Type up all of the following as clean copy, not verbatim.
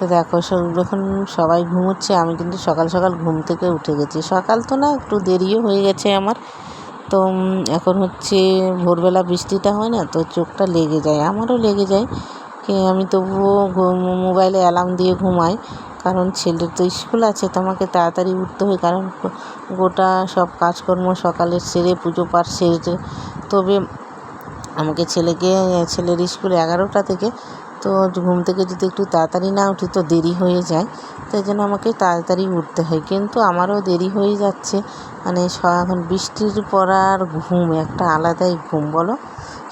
তো দেখো যখন সবাই ঘুমোচ্ছে আমি কিন্তু সকাল সকাল ঘুম থেকে উঠে গেছি। সকাল তো না, একটু দেরিও হয়ে গেছে আমার। তো এখন হচ্ছে ভোরবেলা বৃষ্টিটা হয় না, তো চোখটা লেগে যায়, আমারও লেগে যায়। আমি তবুও মোবাইলে অ্যালার্ম দিয়ে ঘুমাই, কারণ ছেলের তো স্কুল আছে, তো আমাকে তাড়াতাড়ি উঠতে হয়, কারণ গোটা সব কাজকর্ম সকালে সেরে পুজো পাঠ সেরে তবে আমাকে ছেলের স্কুল 11টা থেকে। তো ঘুম থেকে যদি একটু তাড়াতাড়ি না উঠি তো দেরি হয়ে যায়, তাই জন্য আমাকে তাড়াতাড়ি উঠতে হয়। কিন্তু আমারও দেরি হয়ে যাচ্ছে, মানে এখন বৃষ্টির পড়ার ঘুম একটা আলাদাই ঘুম, বলো।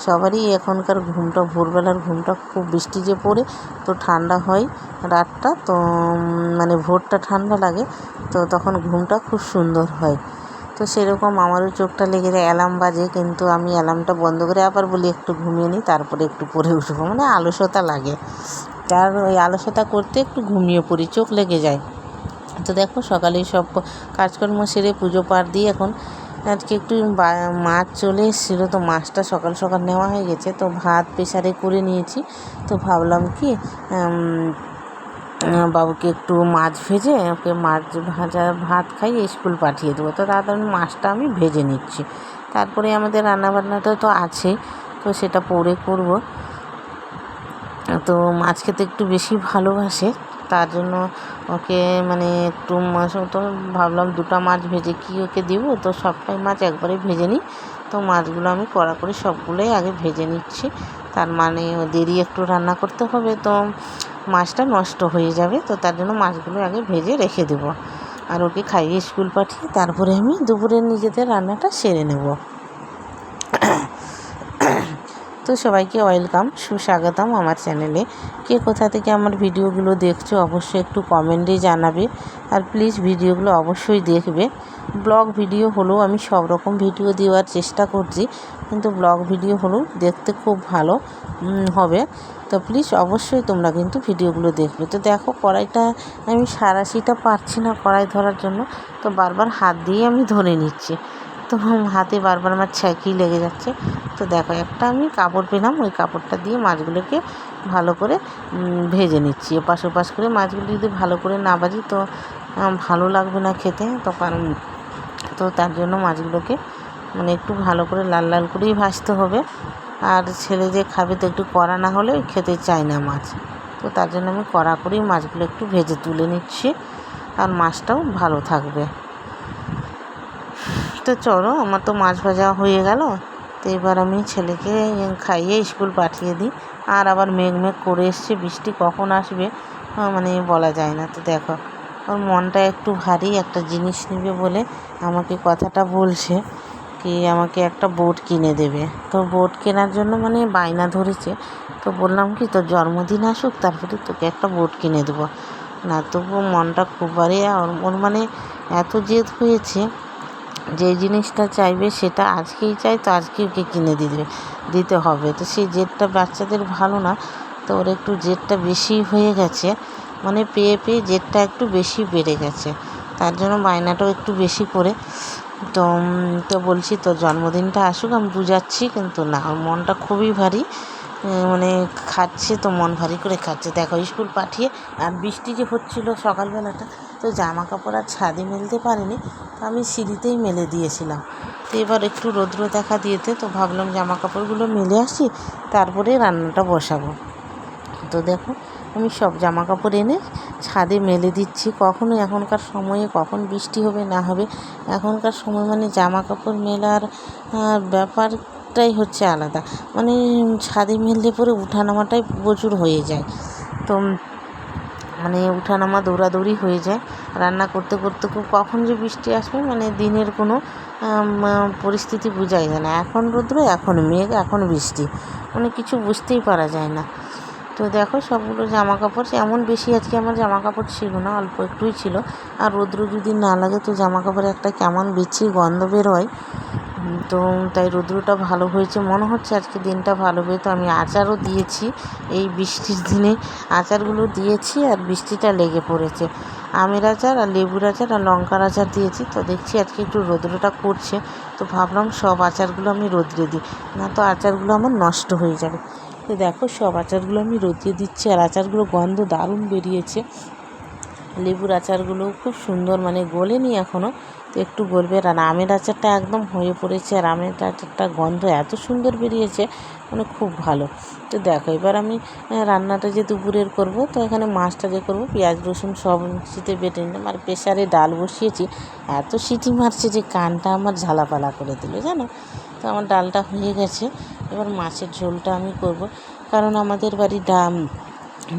সবারই এখনকার ঘুমটা, ভোরবেলার ঘুমটা, খুব বৃষ্টি যে পড়ে তো ঠান্ডা হয় রাতটা, তো মানে ভোরটা ঠান্ডা লাগে, তো তখন ঘুমটা খুব সুন্দর হয়। তো সেরকম আমারও চোখটা লেগে যায়, অ্যালার্ম বাজে, কিন্তু আমি অ্যালার্মটা বন্ধ করে আবার বলি একটু ঘুমিয়ে নিই, তারপরে একটু পরে উঠবো, মানে আলসতা লাগে। তার ওই আলসতা করতে একটু ঘুমিয়ে পড়ি, চোখ লেগে যায়। তো দেখো সকালেই সব কাজকর্ম সেরে পুজো পাঠ দিয়ে এখন আজকে একটু মাছ চলে এসেছিলো, তো মাছটা সকাল সকাল নেওয়া হয়ে গেছে, তো ভাত প্রেসারে করে নিয়েছি। তো ভাবলাম কি বাবুকে একটু মাছ ভেজে ওকে মাছ ভাজা ভাত খাইয়ে স্কুল পাঠিয়ে দেবো। তো তাড়াতাড়ি মাছটা আমি ভেজে নিচ্ছি, তারপরে আমাদের রান্নাবান্নাটা তো আছে, তো সেটা পরে করব। তো মাছ খেতে একটু বেশি ভালোবাসে, তার জন্য ওকে মানে একটু মাছ, তো ভাবলাম 2টা মাছ ভেজে কি ওকে দেবো, তো সবটাই মাছ একবারে ভেজে নিই। তো মাছগুলো আমি কড়া করে সবগুলোই আগে ভেজে নিচ্ছি, তার মানে দেরি একটু রান্না করতে হবে, তো মাছটা নষ্ট হয়ে যাবে, তো তার জন্য মাছগুলো আগে ভেজে রেখে দেবো। আর ওকে খাইয়ে স্কুল পাঠিয়ে তারপরে আমি দুপুরের নিজেদের রান্নাটা সেরে নেব। তো সবাইকে ওয়েলকাম, সুস্বাগতম আমার চ্যানেলে। কে কোথা থেকে আমার ভিডিওগুলো দেখছো অবশ্যই একটু কমেন্টে জানাবে, আর প্লিজ ভিডিওগুলো অবশ্যই দেখবে। ব্লগ ভিডিও হলেও আমি সব রকম ভিডিও দেওয়ার চেষ্টা করছি, কিন্তু ব্লগ ভিডিও হলেও দেখতে খুব ভালো হবে, তো প্লিজ অবশ্যই তোমরা কিন্তু ভিডিওগুলো দেখবে। তো দেখো কড়াইটা আমি সারাশিটা পারছি না কড়াই ধরার জন্য, তো বারবার হাত দিয়ে আমি ধরে নিচ্ছি, তো হাতে বারবার আমার ছ্যাঁকি লেগে যাচ্ছে। তো দেখো একটা আমি কাপড় পেলাম, ওই কাপড়টা দিয়ে মাছগুলোকে ভালো করে ভেজে নিচ্ছি, এপাশ ওপাশ করে। মাছগুলো যদি ভালো করে না ভাজি তো ভালো লাগবে না খেতে, তো কারণ তো তার জন্য মাছগুলোকে মানে একটু ভালো করে লাল লাল করেই ভাজতে হবে। আর ছেলে যে খাবে তো একটু কড়া না হলে খেতে চায় না মাছ, তো তার জন্য আমি কড়া করেই মাছগুলো একটু ভেজে তুলে নিচ্ছি, আর মাছটাও ভালো থাকবে। তো চলো, আমার তো মাছ ভাজা হয়ে গেল, তো এবার আমি ছেলেকে খাইয়ে স্কুল পাঠিয়ে দিই। আর আবার মেঘ করে এসছে, বৃষ্টি কখন আসবে মানে বলা যায় না। তো দেখো ওর মনটা একটু ভারী, একটা জিনিস নেবে বলে আমাকে কথাটা বলছে কি আমাকে একটা বোট কিনে দেবে। তো বোট কেনার জন্য মানে বায়না ধরেছে, তো বললাম কি তোর জন্মদিন আসুক তারপরে তোকে একটা বোট কিনে দেবো। না, তবুও মনটা খুব ভারী, আর ওর মানে এত জেদ হয়েছে, যে জিনিসটা চাইবে সেটা আজকেই চাই, তো আজকে ওকে কিনে দিতে হবে। তো সেই জেদটা বাচ্চাদের ভালো না, তো ওর একটু জেদটা বেশি হয়ে গেছে, মানে পেয়ে পেয়ে জেদটা একটু বেশি বেড়ে গেছে, তার জন্য বায়নাটাও একটু বেশি করে। তো তো বলছি তোর জন্মদিনটা আসুক, আমি বুঝাচ্ছি, কিন্তু না, ওর মনটা খুবই ভারী, মানে খাচ্ছে তো মন ভারী করে খাচ্ছে। দেখো স্কুল পাঠিয়ে, আর বৃষ্টি যে হচ্ছিলো সকালবেলাটা, তো জামা কাপড় আর ছাদে মেলতে পারিনি, তো আমি সিঁড়িতেই মেলে দিয়েছিলাম। তো এবার একটু রৌদ্র দেখা দিয়েতে, তো ভাবলাম জামা কাপড়গুলো মেলে আসি, তারপরে রান্নাটা বসাবো। তো দেখো আমি সব জামা কাপড় এনে ছাদে মেলে দিচ্ছি। কখনো এখনকার সময়ে কখন বৃষ্টি হবে না হবে, এখনকার সময় মানে জামা কাপড় মেলার ব্যাপারটাই হচ্ছে আলাদা, মানে ছাদে মেললে পরে উঠানামাটাই প্রচুর হয়ে যায়, তো মানে উঠানামা দৌড়াদৌড়ি হয়ে যায়। রান্না করতে করতে কখন যে বৃষ্টি আসবে মানে দিনের কোনো পরিস্থিতি বোঝাই যায় না, এখন রৌদ্র, এখন মেঘ, এখন বৃষ্টি, মানে কিছু বুঝতেই পারা যায় না। তো দেখো সবগুলো জামা কাপড়, এমন বেশি আজকে আমার জামা কাপড় ছিল না, অল্প একটুই ছিল। আর রৌদ্র যদি না লাগে তো জামা কাপড়ে একটা কেমন বিচ্ছিরি গন্ধ বের হয়, তো তাই রৌদ্রটা ভালো হয়েছে মনে হচ্ছে, আজকে দিনটা ভালো হবে। তো আমি আচারও দিয়েছি, এই বৃষ্টির দিনে আচারগুলো দিয়েছি, আর বৃষ্টিটা লেগে পড়েছে। আমের আচার আর লেবুর আচার আর লঙ্কার আচার দিয়েছি, তো দেখছি আজকে একটু রৌদ্রটা করছে, তো ভাবলাম সব আচারগুলো আমি রৌদ্রে দিই, না তো আচারগুলো আমার নষ্ট হয়ে যাবে। তো দেখো সব আচারগুলো আমি রতিয়ে দিচ্ছি, আর আচারগুলো গন্ধ দারুণ বেরিয়েছে। লেবুর আচারগুলো খুব সুন্দর, মানে গলেনি এখনও, তো একটু গলবে। আর আমের আচারটা একদম হয়ে পড়েছে, আর আমের আচারটা গন্ধ এত সুন্দর বেরিয়েছে, মানে খুব ভালো। তো দেখো এবার আমি রান্নাটা যে দুপুরের করব, তো এখানে মাছটা যে করব, পেঁয়াজ রসুন সব মিক্সিতে বেটে নিলাম। আর প্রেসারে ডাল বসিয়েছি, এত সিটি মারছে যে কানটা আমার ঝালাপালা করে দিল জানো। তো আমার ডালটা হয়ে গেছে, এবার মাছের ঝোলটা আমি করব। কারণ আমাদের বাড়ি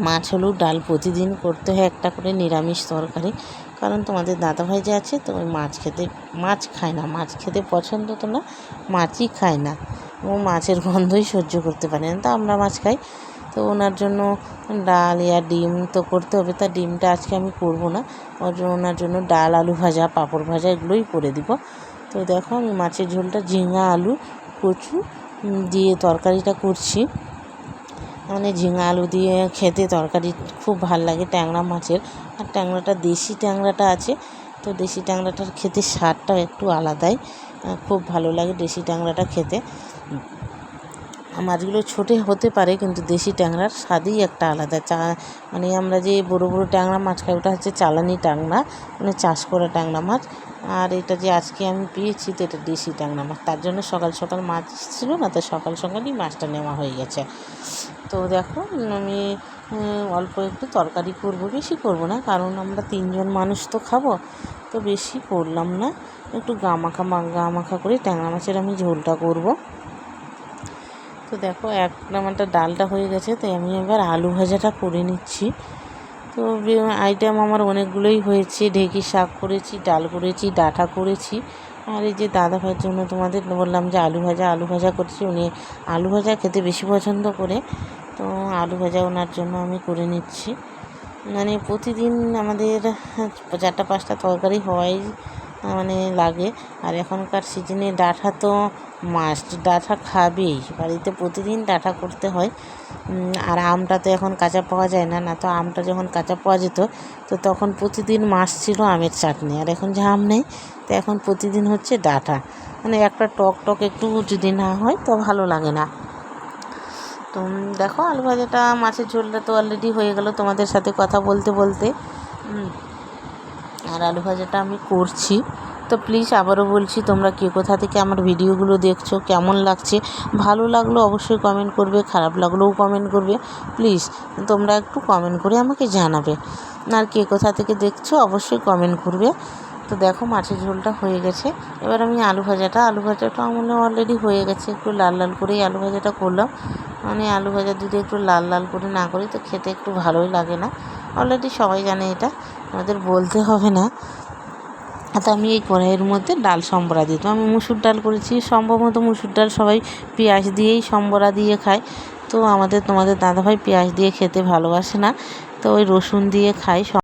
মাছ হলেও ডাল প্রতিদিন করতে হয় একটা করে নিরামিষ তরকারি। কারণ তোমাদের দাদাভাই যে আছে, তো ওই মাছ খায় না, মাছ খেতে পছন্দ তো না, মাছই খায় না, ও মাছের গন্ধই সহ্য করতে পারে না। তো আমরা মাছ খাই, তো ওনার জন্য ডাল ডিম তো করতে হবে। তা ডিমটা আজকে আমি করব না, ওনার জন্য ডাল, আলু ভাজা, পাঁপড় ভাজা এগুলোই করে দিব। তো দেখো আমি মাছের ঝোলটা ঝিঙা, আলু, কচু দিয়ে তরকারিটা করছি। মানে ঝিঙা আলু দিয়ে খেতে তরকারি খুব ভাল লাগে ট্যাংরা মাছের। আর ট্যাংরাটা দেশি ট্যাংরাটা আছে, তো দেশি ট্যাংরাটার খেতে স্বাদটা একটু আলাদাই, খুব ভালো লাগে দেশি ট্যাংরাটা খেতে। মাছগুলো ছোটো হতে পারে, কিন্তু দেশি ট্যাংরার স্বাদই একটা আলাদা। মানে আমরা যে বড় বড় ট্যাংরা মাছ খাই, ওটা হচ্ছে চালানি ট্যাংরা, মানে চাষ করা ট্যাংরা মাছ। আর এটা যে আজকে আমি পেয়েছি, তো এটা দেশি ট্যাংরা মাছ। তার জন্য সকাল সকাল মাছ ছিল না, তো সকাল সকালই মাছটা নেওয়া হয়ে গেছে। তো দেখো আমি অল্প একটু তরকারি করব, বেশি করব না, কারণ আমরা 3 জন মানুষ তো খাবো, তো বেশি করলাম না। একটু গা মাখা করে ট্যাংরা মাছের আমি ঝোলটা করব। তো দেখো আমারটা ডালটা হয়ে গেছে, তাই আমি এবার আলু ভাজাটা করে নিচ্ছি। তো আইটেম আমার অনেকগুলোই হয়েছে, ঢেঁকি শাক করেছি, ডাল করেছি, ডাঁটা করেছি। আর এই যে দাদা ভাইয়ের জন্য তোমাদের বললাম যে আলু ভাজা করছি, উনি আলু ভাজা খেতে বেশি পছন্দ করে, তো আলু ভাজা ওনার জন্য আমি করে নিচ্ছি। মানে প্রতিদিন আমাদের 4টা-5টা তরকারি হওয়াই মানে লাগে। আর এখনকার সিজনে ডাঁটা তো মাস্ট, ডাঁটা খাবেই, বাড়িতে প্রতিদিন ডাঁটা করতে হয়। আর আমটা তো এখন কাঁচা পাওয়া যায় না, না তো আমটা যখন কাঁচা পাওয়া যেত, তো তখন প্রতিদিন মাছ ছিল আমের চাটনি। আর এখন যে আম নেই, তো এখন প্রতিদিন হচ্ছে ডাঁটা। মানে একটা টক একটু যদি না হয় তো ভালো লাগে না। তো দেখো আলু ভাজাটা, মাছের ঝোলটা তো অলরেডি হয়ে গেল তোমাদের সাথে কথা বলতে বলতে। আর আলু ভাজাটা আমি করছি। তো প্লিজ আবারও বলছি, তোমরা কে কোথা থেকে আমার ভিডিওগুলো দেখছো, কেমন লাগছে, ভালো লাগলো অবশ্যই কমেন্ট করবে, খারাপ লাগলেও কমেন্ট করবে। প্লিজ তোমরা একটু কমেন্ট করে আমাকে জানাবে। আর কে কোথা থেকে দেখছো অবশ্যই কমেন্ট করবে। তো দেখো মাছের ঝোলটা হয়ে গেছে, এবার আমি আলু ভাজাটা আমার অলরেডি হয়ে গেছে, একটু লাল লাল করেই আলু ভাজাটা করলাম। মানে আলু ভাজা যদি একটু লাল লাল করে না করি, তো খেতে একটু ভালোই লাগে না। অলরেডি সবাই জানে, এটা আমাদের বলতে হবে না। তো আমি এই কড়াইয়ের মধ্যে ডাল সম্বরা দিই। তো আমি মুসুর ডাল করেছি, সম্ভবত মুসুর ডাল সবাই পেঁয়াজ দিয়েই সম্বরা দিয়ে খায়। তো তোমাদের দাদাভাই পেঁয়াজ দিয়ে খেতে ভালোবাসে না, তো ওই রসুন দিয়ে খায়।